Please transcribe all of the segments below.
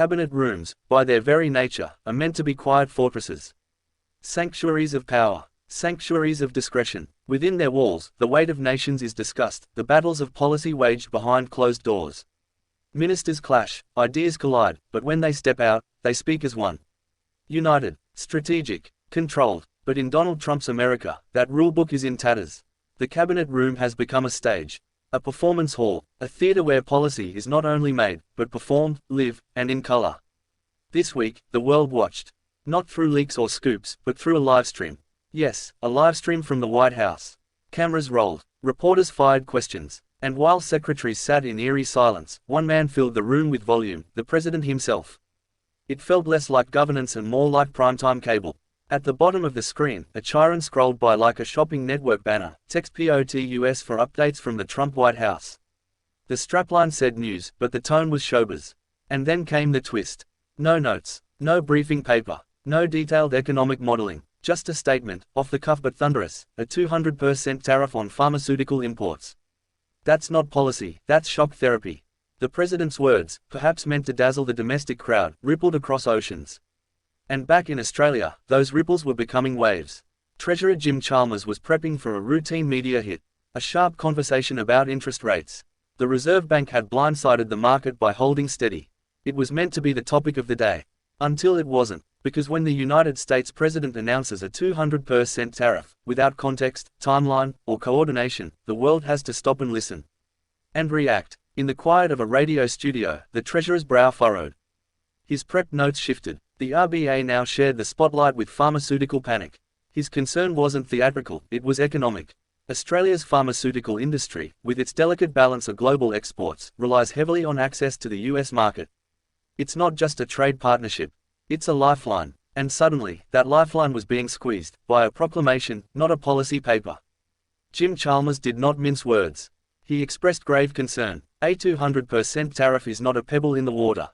cabinet rooms, by their very nature, are meant to be quiet fortresses. Sanctuaries of power. Sanctuaries of discretion. Within their walls, the weight of nations is discussed, the battles of policy waged behind closed doors. Ministers clash, ideas collide, but when they step out, they speak as one. United, strategic, controlled. But in Donald Trump's America, that rulebook is in tatters. The cabinet room has become a stage, a performance hall, a theater where policy is not only made, but performed, live, and in color. This week, the world watched. Not through leaks or scoops, but through a livestream. Yes, a livestream from the White House. Cameras rolled, reporters fired questions, and while secretaries sat in eerie silence, one man filled the room with volume, the president himself. It felt less like governance and more like primetime cable. At the bottom of the screen, a chyron scrolled by like a shopping network banner, text POTUS for updates from the Trump White House. The strapline said news, but the tone was showbiz. And then came the twist. No notes, no briefing paper, no detailed economic modeling. Just a statement, off the cuff but thunderous, a 200% tariff on pharmaceutical imports. That's not policy, that's shock therapy. The president's words, perhaps meant to dazzle the domestic crowd, rippled across oceans. And back in Australia, those ripples were becoming waves. Treasurer Jim Chalmers was prepping for a routine media hit, a sharp conversation about interest rates. The Reserve Bank had blindsided the market by holding steady. It was meant to be the topic of the day. Until it wasn't. Because when the United States President announces a 200% tariff, without context, timeline, or coordination, the world has to stop and listen. And react. In the quiet of a radio studio, the Treasurer's brow furrowed. His prep notes shifted. The RBA now shared the spotlight with pharmaceutical panic. His concern wasn't theatrical, it was economic. Australia's pharmaceutical industry, with its delicate balance of global exports, relies heavily on access to the US market. It's not just a trade partnership. It's a lifeline, and suddenly, that lifeline was being squeezed, by a proclamation, not a policy paper. Jim Chalmers did not mince words. He expressed grave concern. A 200% tariff is not a pebble in the water.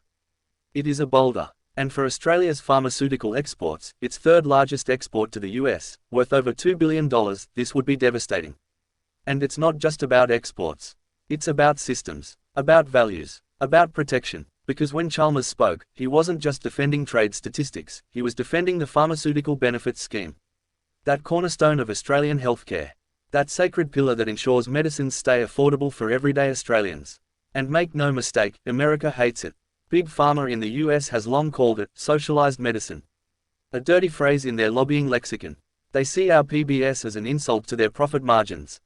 It is a boulder. And for Australia's pharmaceutical exports, its third largest export to the US, worth over $2 billion, this would be devastating. And it's not just about exports. It's about systems, about values, about protection. Because when Chalmers spoke, he wasn't just defending trade statistics, he was defending the Pharmaceutical Benefits Scheme. That cornerstone of Australian healthcare. That sacred pillar that ensures medicines stay affordable for everyday Australians. And make no mistake, America hates it. Big Pharma in the US has long called it socialized medicine. A dirty phrase in their lobbying lexicon. They see our PBS as an insult to their profit margins.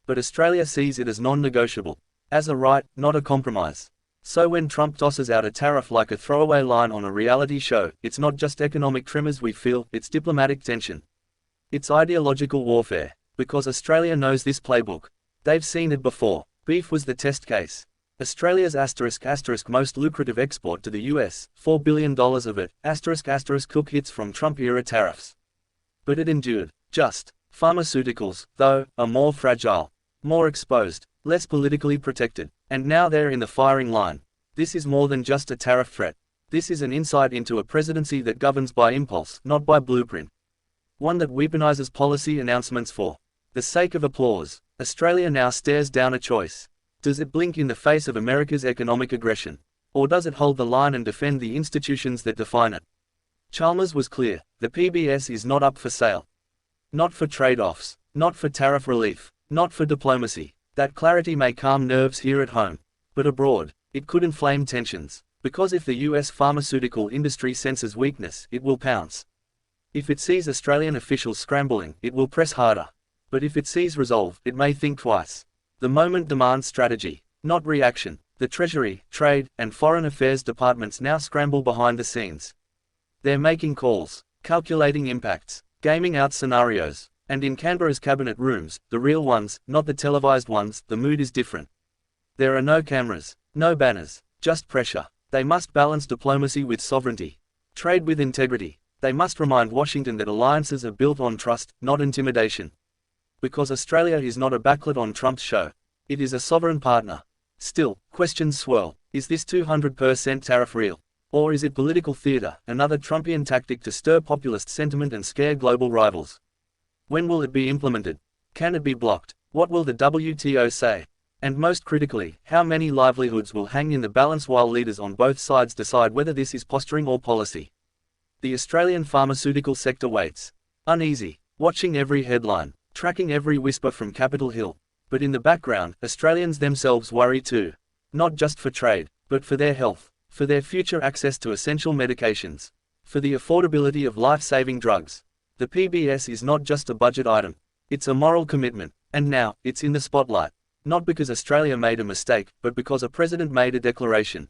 But Australia sees it as non-negotiable. As a right, not a compromise. So when Trump tosses out a tariff like a throwaway line on a reality show, it's not just economic tremors we feel, it's diplomatic tension. It's ideological warfare. Because Australia knows this playbook. They've seen it before. Beef was the test case. Australia's *** most lucrative export to the US, $4 billion of it, *** cook hits from Trump-era tariffs. But it endured. Just. Pharmaceuticals, though, are more fragile, more exposed, less politically protected. And now they're in the firing line. This is more than just a tariff threat. This is an insight into a presidency that governs by impulse, not by blueprint. One that weaponizes policy announcements for the sake of applause. Australia now stares down a choice. Does it blink in the face of America's economic aggression? Or does it hold the line and defend the institutions that define it? Chalmers was clear. The PBS is not up for sale. Not for trade-offs. Not for tariff relief. Not for diplomacy. That clarity may calm nerves here at home. But abroad, it could inflame tensions. Because if the US pharmaceutical industry senses weakness, it will pounce. If it sees Australian officials scrambling, it will press harder. But if it sees resolve, it may think twice. The moment demands strategy, not reaction. The Treasury, Trade, and Foreign Affairs departments now scramble behind the scenes. They're making calls, calculating impacts, gaming out scenarios. And in Canberra's cabinet rooms, the real ones, not the televised ones, the mood is different. There are no cameras, no banners, just pressure. They must balance diplomacy with sovereignty, trade with integrity. They must remind Washington that alliances are built on trust, not intimidation. Because Australia is not a backlit on Trump's show. It is a sovereign partner. Still, questions swirl. Is this 200% tariff real? Or is it political theater, another Trumpian tactic to stir populist sentiment and scare global rivals? When will it be implemented? Can it be blocked? What will the WTO say? And most critically, how many livelihoods will hang in the balance while leaders on both sides decide whether this is posturing or policy? The Australian pharmaceutical sector waits, uneasy, watching every headline, tracking every whisper from Capitol Hill. But in the background, Australians themselves worry too. Not just for trade, but for their health, for their future access to essential medications, for the affordability of life-saving drugs. The PBS is not just a budget item. It's a moral commitment, and now, it's in the spotlight. Not because Australia made a mistake, but because a president made a declaration.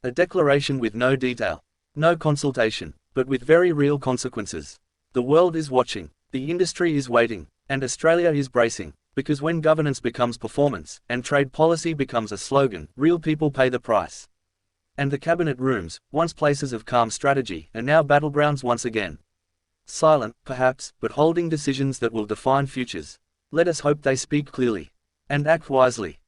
A declaration with no detail, no consultation, but with very real consequences. The world is watching, the industry is waiting, and Australia is bracing. Because when governance becomes performance, and trade policy becomes a slogan, real people pay the price. And the cabinet rooms, once places of calm strategy, are now battlegrounds once again. Silent, perhaps, but holding decisions that will define futures. Let us hope they speak clearly. And act wisely.